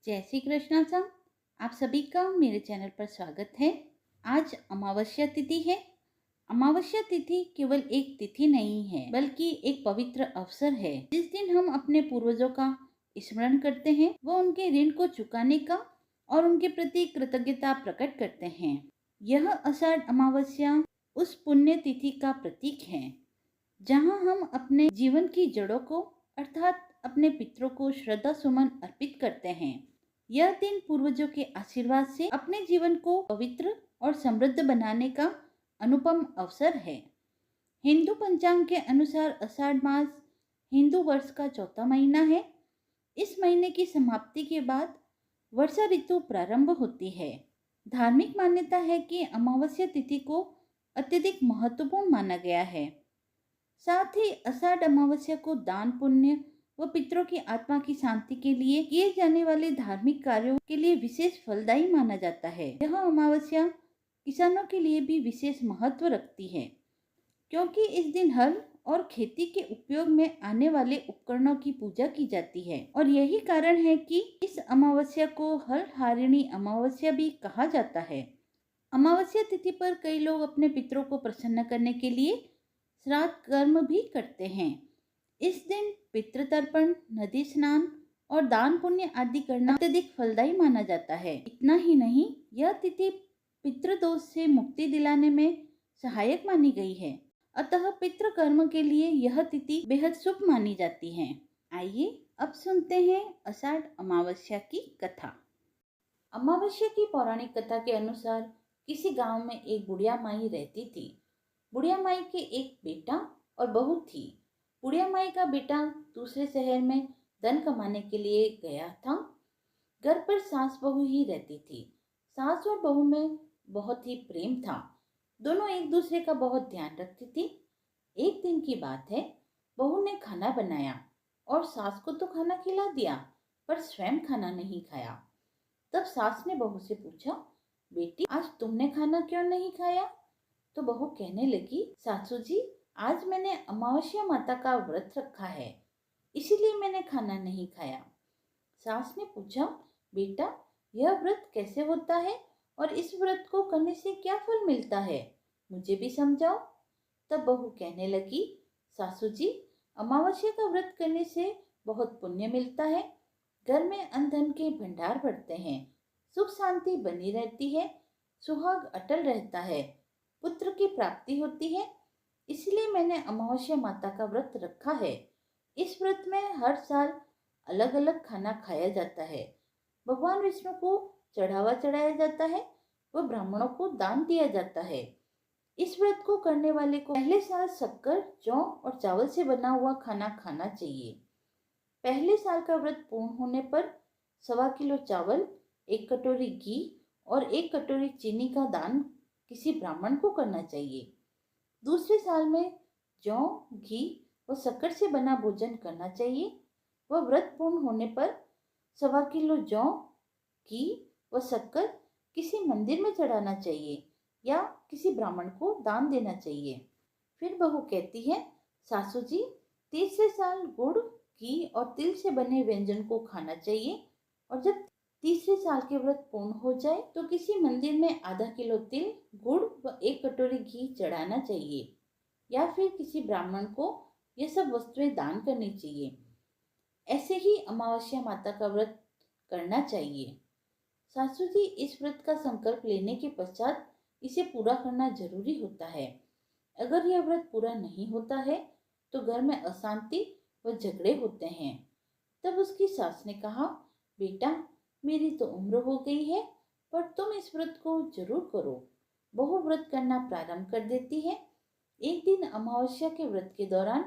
जय श्री कृष्णा सा। आप सभी का मेरे चैनल पर स्वागत है। आज अमावस्या तिथि है। अमावस्या तिथि केवल एक तिथि नहीं है, बल्कि एक पवित्र अवसर है। जिस दिन हम अपने पूर्वजों का स्मरण करते हैं, वो उनके ऋण को चुकाने का और उनके प्रति कृतज्ञता प्रकट करते हैं। यह आषाढ़ अमावस्या उस पुण्य तिथि का प्रतीक है, जहाँ हम अपने जीवन की जड़ों को अर्थात अपने पितरों को श्रद्धा सुमन अर्पित करते हैं। यह दिन पूर्वजों के आशीर्वाद से अपने जीवन को पवित्र और समृद्ध बनाने का अनुपम अवसर है। हिंदू पंचांग के अनुसार आषाढ़ मास हिंदू वर्ष का चौथा महीना है। इस महीने की समाप्ति के बाद वर्षा ऋतु प्रारंभ होती है। धार्मिक मान्यता है कि अमावस्या तिथि को अत्यधिक महत्वपूर्ण माना गया है। साथ ही आषाढ़ अमावस्या को दान पुण्य व पितरों की आत्मा की शांति के लिए किए जाने वाले धार्मिक कार्यों के लिए विशेष फलदायी माना जाता है। यह अमावस्या किसानों के लिए भी विशेष महत्व रखती है, क्योंकि इस दिन हल और खेती के उपयोग में आने वाले उपकरणों की पूजा की जाती है और यही कारण है कि इस अमावस्या को हल हारिणी अमावस्या भी कहा जाता है। अमावस्या तिथि पर कई लोग अपने पितरों को प्रसन्न करने के लिए श्राद्ध कर्म भी करते हैं। इस दिन पितृ तर्पण, नदी स्नान और दान पुण्य आदि करना अत्यधिक फलदायी माना जाता है। इतना ही नहीं, यह तिथि पितृदोष से मुक्ति दिलाने में सहायक मानी गई है। अतः पितृ कर्म के लिए यह तिथि बेहद शुभ मानी जाती है। आइए अब सुनते हैं आषाढ़ अमावस्या की कथा। अमावस्या की पौराणिक कथा के अनुसार किसी गांव में एक बुढ़िया माई रहती थी। बुढ़िया माई के एक बेटा और बहू थी। बुढ़िया माई का बेटा दूसरे शहर में धन कमाने के लिए गया था। घर पर सास बहू ही रहती थी। सास और बहू में बहुत ही प्रेम था। दोनों एक दूसरे का बहुत ध्यान रखती थी। एक दिन की बात है, बहू ने खाना बनाया और सास को तो खाना खिला दिया, पर स्वयं खाना नहीं खाया। तब सास ने बहू से पूछा, बेटी आज तुमने खाना क्यों नहीं खाया? तो बहू कहने लगी, सासू जी आज मैंने अमावस्या माता का व्रत रखा है, इसीलिए मैंने खाना नहीं खाया। सास ने पूछा, बेटा यह व्रत कैसे होता है और इस व्रत को करने से क्या फल मिलता है, मुझे भी समझाओ। तब बहू कहने लगी, सासू जी अमावस्या का व्रत करने से बहुत पुण्य मिलता है। घर में अन्न धन के भंडार बढ़ते हैं, सुख शांति बनी रहती है, सुहाग अटल रहता है, पुत्र की प्राप्ति होती है, इसलिए मैंने अमावस्या माता का व्रत रखा है। इस व्रत में हर साल अलग अलग खाना खाया जाता है। भगवान विष्णु को चढ़ावा चढ़ाया जाता है व ब्राह्मणों को दान दिया जाता है। इस व्रत को करने वाले को पहले साल शक्कर, जौ और चावल से बना हुआ खाना खाना चाहिए। पहले साल का व्रत पूर्ण होने पर 1.25 किलो चावल, 1 कटोरी घी और 1 कटोरी चीनी का दान किसी ब्राह्मण को करना चाहिए। दूसरे साल में जौ, घी व शक्कर से बना भोजन करना चाहिए व व्रत पूर्ण होने पर 1.25 किलो जौ, घी व शक्कर किसी मंदिर में चढ़ाना चाहिए या किसी ब्राह्मण को दान देना चाहिए। फिर बहू कहती है, सासू जी तीसरे साल गुड़, घी और तिल से बने व्यंजन को खाना चाहिए और जब तीसरे साल के व्रत पूर्ण हो जाए तो किसी मंदिर में ½ किलो तिल, गुड़ व 1 कटोरी घी चढ़ाना चाहिए या फिर किसी ब्राह्मण को यह सब वस्तुएं दान करनी चाहिए। ऐसे ही अमावस्या माता का व्रत करना चाहिए। सासू जी इस व्रत का संकल्प लेने के पश्चात इसे पूरा करना जरूरी होता है। अगर यह व्रत पूरा नहीं होता है तो घर में अशांति व झगड़े होते हैं। तब उसकी सास ने कहा, बेटा मेरी तो उम्र हो गई है, पर तुम इस व्रत को जरूर करो। बहू व्रत करना प्रारंभ कर देती है। एक दिन अमावस्या के व्रत के दौरान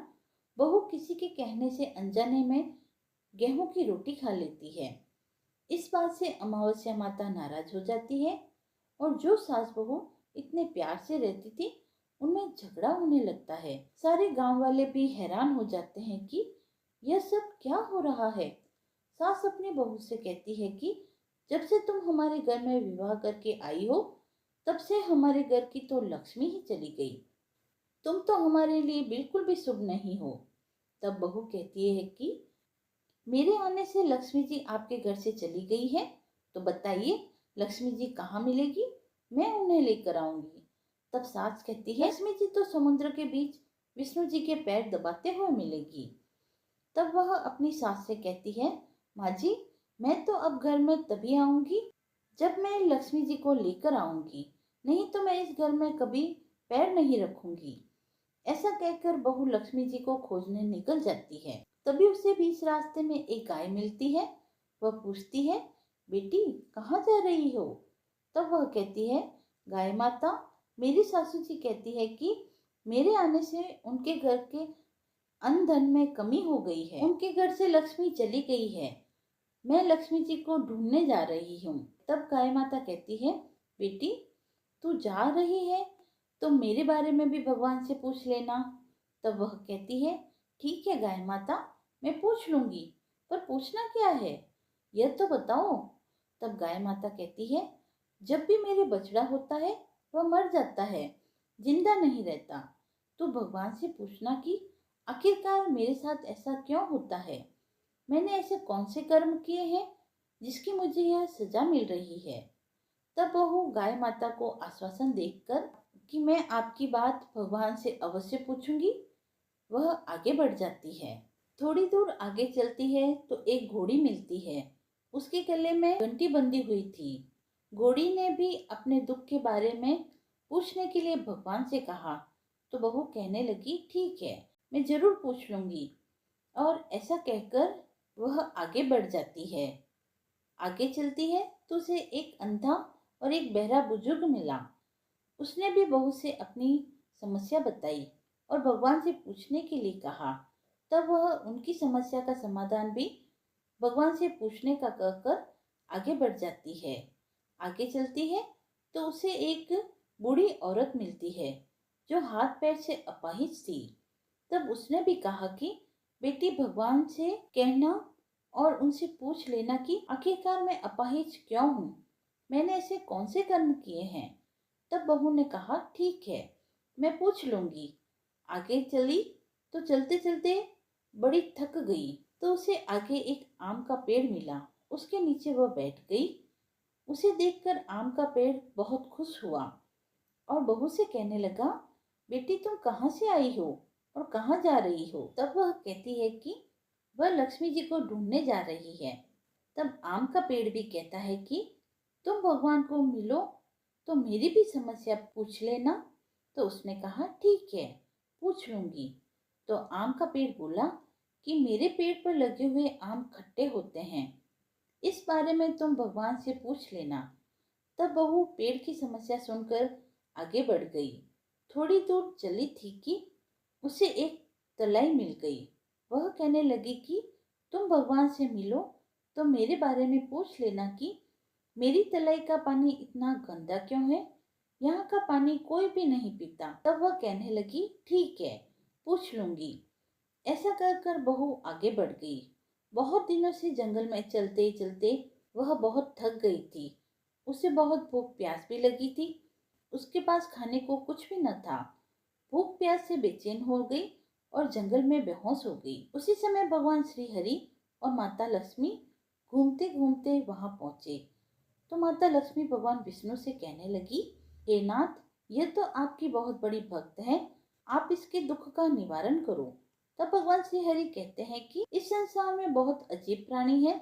बहू किसी के कहने से अनजाने में गेहूं की रोटी खा लेती है। इस बात से अमावस्या माता नाराज हो जाती है और जो सास बहू इतने प्यार से रहती थी उनमें झगड़ा होने लगता है। सारे गांव वाले भी हैरान हो जाते हैं कि यह सब क्या हो रहा है। सास अपनी बहू से कहती है कि जब से तुम हमारे घर में विवाह करके आई हो तब से हमारे घर की तो लक्ष्मी ही चली गई। तुम तो हमारे लिए बिल्कुल भी शुभ नहीं हो। तब बहू कहती है कि मेरे आने से लक्ष्मी जी आपके घर से चली गई है, तो बताइए लक्ष्मी जी कहाँ मिलेगी? मैं उन्हें लेकर आऊंगी। तब सास कहती है, लक्ष्मी जी तो समुद्र के बीच विष्णु जी के पैर दबाते हुए मिलेगी। तब वह अपनी सास से कहती है, माँ जी, मैं तो अब घर में तभी आऊंगी जब मैं लक्ष्मी जी को लेकर आऊंगी, नहीं तो मैं इस घर में कभी पैर नहीं रखूंगी। ऐसा कहकर बहू लक्ष्मी जी को खोजने निकल जाती है। तभी उसे बीच रास्ते में एक गाय मिलती है। वह पूछती है, बेटी कहाँ जा रही हो? तब वह कहती है, गाय माता, मेरी सासू जी कहती है कि मेरे आने से उनके घर के अन्न धन में कमी हो गई है, उनके घर से लक्ष्मी चली गई है, मैं लक्ष्मी जी को ढूंढने जा रही हूँ। तब गाय माता कहती है, बेटी तू जा रही है तो मेरे बारे में भी भगवान से पूछ लेना। तब वह कहती है, ठीक है गाय माता, मैं पूछ लूंगी, पर पूछना क्या है यह तो बताओ। तब गाय माता कहती है, जब भी मेरे बछड़ा होता है वह मर जाता है, जिंदा नहीं रहता, तो भगवान से पूछना कि आखिरकार मेरे साथ ऐसा क्यों होता है, मैंने ऐसे कौन से कर्म किए हैं जिसकी मुझे यह सजा मिल रही है। तब बहू गाय माता को आश्वासन देकर कि मैं आपकी बात भगवान से अवश्य पूछूंगी, वह आगे बढ़ जाती है। थोड़ी दूर आगे चलती है तो एक घोड़ी मिलती है। उसके गले में घंटी बंधी हुई थी। घोड़ी ने भी अपने दुख के बारे में पूछने के लिए भगवान से कहा, तो बहू कहने लगी, ठीक है, मैं जरूर पूछ लूंगी। और ऐसा कहकर वह आगे बढ़ जाती है। आगे चलती है तो उसे एक अंधा और एक बहरा बुजुर्ग मिला। उसने भी बहू से अपनी समस्या बताई और भगवान से पूछने के लिए कहा। तब वह उनकी समस्या का समाधान भी भगवान से पूछने का कहकर आगे बढ़ जाती है। आगे चलती है तो उसे एक बूढ़ी औरत मिलती है जो हाथ पैर से अपाहिज थी। तब उसने भी कहा कि बेटी भगवान से कहना और उनसे पूछ लेना कि आखिरकार मैं अपाहिज क्यों हूँ, मैंने ऐसे कौन से कर्म किए हैं। तब बहू ने कहा, ठीक है, मैं पूछ लूंगी। आगे चली तो चलते चलते बड़ी थक गई, तो उसे आगे एक आम का पेड़ मिला। उसके नीचे वह बैठ गई। उसे देखकर आम का पेड़ बहुत खुश हुआ और बहू से कहने लगा, बेटी तुम कहाँ से आई हो और कहाँ जा रही हो? तब वह कहती है कि वह लक्ष्मी जी को ढूंढने जा रही है। तब आम का पेड़ भी कहता है कि तुम भगवान को मिलो तो मेरी भी समस्या पूछ लेना। तो उसने कहा, ठीक है, पूछ लूंगी। तो आम का पेड़ बोला कि मेरे पेड़ पर लगे हुए आम खट्टे होते हैं, इस बारे में तुम भगवान से पूछ लेना। तब बहू पेड़ की समस्या सुनकर आगे बढ़ गई। थोड़ी दूर चली थी कि उसे एक तलाई मिल गई। वह कहने लगी कि तुम भगवान से मिलो तो मेरे बारे में पूछ लेना कि मेरी तलाई का पानी इतना गंदा क्यों है, यहाँ का पानी कोई भी नहीं पीता। तब वह कहने लगी, ठीक है, पूछ लूंगी। ऐसा कर कर बहू आगे बढ़ गई। बहुत दिनों से जंगल में चलते चलते वह बहुत थक गई थी। उसे बहुत भूख प्यास भी लगी थी। उसके पास खाने को कुछ भी न था। भूख प्यास से बेचैन हो गई और जंगल में बेहोश हो गई। उसी समय भगवान श्री हरि और माता लक्ष्मी घूमते घूमते वहां पहुंचे। तो माता लक्ष्मी भगवान विष्णु से कहने लगी, हे नाथ, यह तो आपकी बहुत बड़ी भक्त है, आप इसके दुख का निवारण करो। तब भगवान श्री हरि कहते हैं कि इस संसार में बहुत अजीब प्राणी है,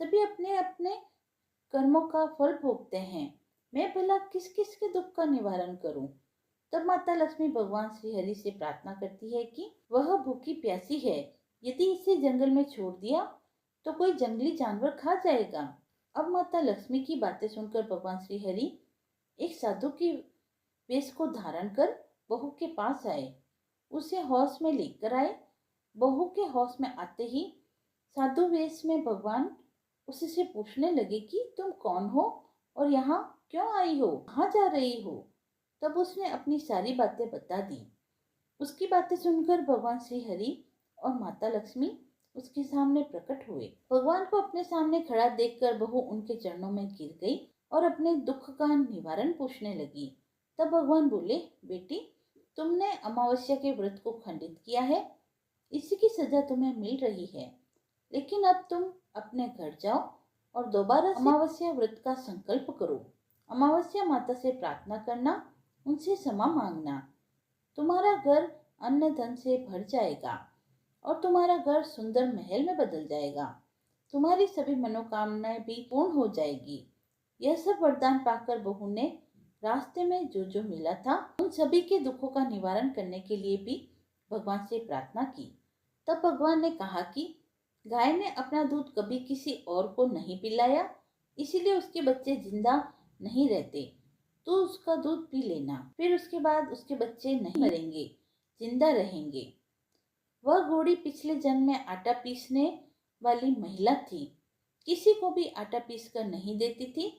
सभी अपने अपने कर्मों का फल भोगते हैं, मैं भला किस किस के दुख का निवारण करूं। तब माता लक्ष्मी भगवान श्री हरि से प्रार्थना करती है कि वह भूखी प्यासी है, यदि इसे जंगल में छोड़ दिया तो कोई जंगली जानवर खा जाएगा। अब माता लक्ष्मी की बातें सुनकर भगवान श्री हरि एक साधु की वेश को धारण कर बहू के पास आए, उसे हौस में लेकर आए। बहू के हौस में आते ही साधु वेश में भगवान उससे पूछने लगे कि तुम कौन हो और यहाँ क्यों आई हो, कहाँ जा रही हो। तब उसने अपनी सारी बातें बता दी। उसकी बातें सुनकर भगवान श्री हरि और माता लक्ष्मी उसके सामने प्रकट हुए। भगवान को अपने सामने खड़ा देखकर बहू उनके चरणों में गिर गई और अपने दुख का निवारण पूछने लगी। तब भगवान बोले, बेटी तुमने अमावस्या के व्रत को खंडित किया है, इसी की सजा तुम्हें मिल रही है। लेकिन अब तुम अपने घर जाओ और दोबारा अमावस्या व्रत का संकल्प करो। अमावस्या माता से प्रार्थना करना, उनसे क्षमा मांगना। तुम्हारा घर अन्न धन से भर जाएगा और तुम्हारा घर सुंदर महल में बदल जाएगा। तुम्हारी सभी मनोकामनाएं भी पूर्ण हो जाएगी। यह सब वरदान पाकर बहू ने रास्ते में जो जो मिला था उन सभी के दुखों का निवारण करने के लिए भी भगवान से प्रार्थना की। तब भगवान ने कहा कि गाय ने अपना दूध कभी किसी और को नहीं पिलाया, इसीलिए उसके बच्चे जिंदा नहीं रहते। तो उसका दूध पी लेना, फिर उसके बाद उसके बच्चे नहीं मरेंगे, जिंदा रहेंगे। वह घोड़ी पिछले जन्म में आटा पीसने वाली महिला थी। किसी को भी आटा पीस कर नहीं देती थी,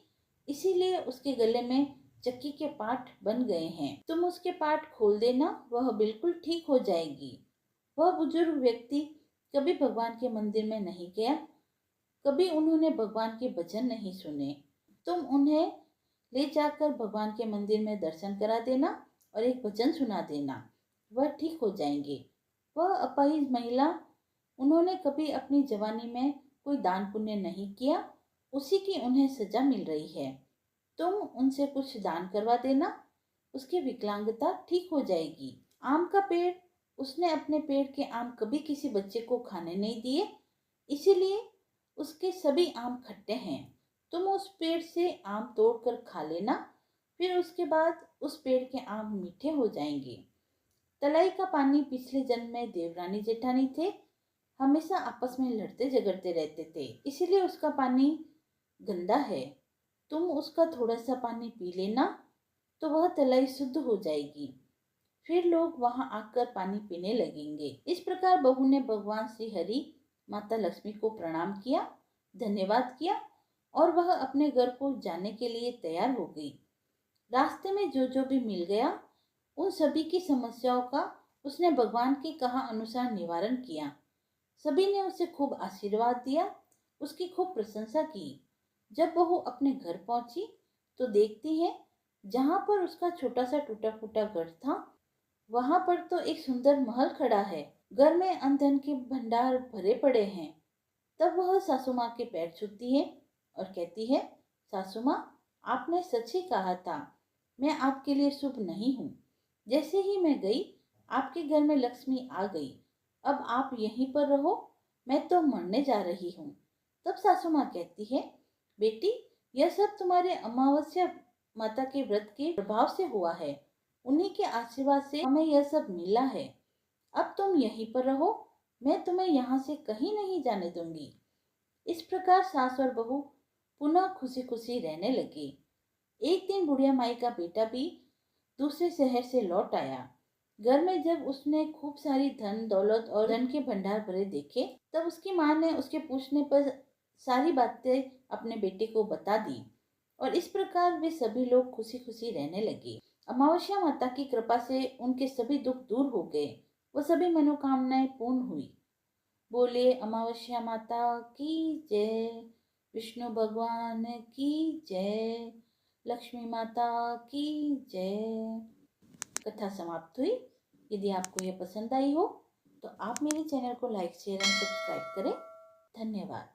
इसीलिए उसके गले में चक्की के पाठ बन गए हैं। तुम उसके पाठ खोल देना, वह बिल्कुल ठीक हो जाएगी। वह बुजुर्ग व्यक्ति कभी भगवान के मंदिर में नहीं गया, कभी उन्होंने भगवान के भजन नहीं सुने। तुम उन्हें ले जाकर भगवान के मंदिर में दर्शन करा देना और एक भजन सुना देना, वह ठीक हो जाएंगे। वह अपाहिज महिला, उन्होंने कभी अपनी जवानी में कोई दान पुण्य नहीं किया, उसी की उन्हें सजा मिल रही है। तुम उनसे कुछ दान करवा देना, उसकी विकलांगता ठीक हो जाएगी। आम का पेड़, उसने अपने पेड़ के आम कभी किसी बच्चे को खाने नहीं दिए, इसीलिए उसके सभी आम खट्टे हैं। तुम उस पेड़ से आम तोड़कर खा लेना, फिर उसके बाद उस पेड़ के आम मीठे हो जाएंगे। तलाई का पानी, पिछले जन्म में देवरानी जेठानी थे, हमेशा आपस में लड़ते झगड़ते रहते थे, इसीलिए उसका पानी गंदा है। तुम उसका थोड़ा सा पानी पी लेना तो वह तलाई शुद्ध हो जाएगी, फिर लोग वहां आकर पानी पीने लगेंगे। इस प्रकार बहू ने भगवान श्री हरि, माता लक्ष्मी को प्रणाम किया, धन्यवाद किया और वह अपने घर को जाने के लिए तैयार हो गई। रास्ते में जो जो भी मिल गया उन सभी की समस्याओं का उसने भगवान के कहा अनुसार निवारण किया। सभी ने उसे खूब आशीर्वाद दिया, उसकी खूब प्रशंसा की। जब बहू अपने घर पहुंची तो देखती है जहां पर उसका छोटा सा टूटा फूटा घर था, वहां पर तो एक सुंदर महल खड़ा है। घर में अन्न धन के भंडार भरे पड़े हैं। तब वह सासू माँ के पैर छूती है और कहती है, सासू माँ, आपने सच ही कहा था, मैं आपके लिए शुभ नहीं हूँ। जैसे ही मैं गई, आपके घर में लक्ष्मी आ गई। अब आप यहीं पर रहो, मैं तो मरने जा रही हूँ। तब सासू माँ कहती है, बेटी, यह सब तुम्हारे अमावस्या माता के व्रत के प्रभाव से हुआ है। उन्हीं के आशीर्वाद से हमें यह सब मिला है। अब तुम यहीं पर रहो, मैं तुम्हें यहाँ से कहीं नहीं जाने दूंगी। इस प्रकार सास और बहू पुनः खुशी खुशी रहने लगी। एक दिन बुढ़िया माई का बेटा भी दूसरे शहर से लौट आया। घर में जब उसने खूब सारी धन दौलत और धन के भंडार भरे देखे, तब उसकी माँ ने उसके पूछने पर सारी बातें अपने बेटे को बता दी और इस प्रकार वे सभी लोग खुशी खुशी रहने लगे। अमावस्या माता की कृपा से उनके सभी दुख दूर हो गए, वो सभी मनोकामनाएं पूर्ण हुई। बोले अमावस्या माता की जय, विष्णु भगवान की जय, लक्ष्मी माता की जय। कथा समाप्त हुई। यदि आपको यह पसंद आई हो तो आप मेरे चैनल को लाइक शेयर एंड सब्सक्राइब करें। धन्यवाद।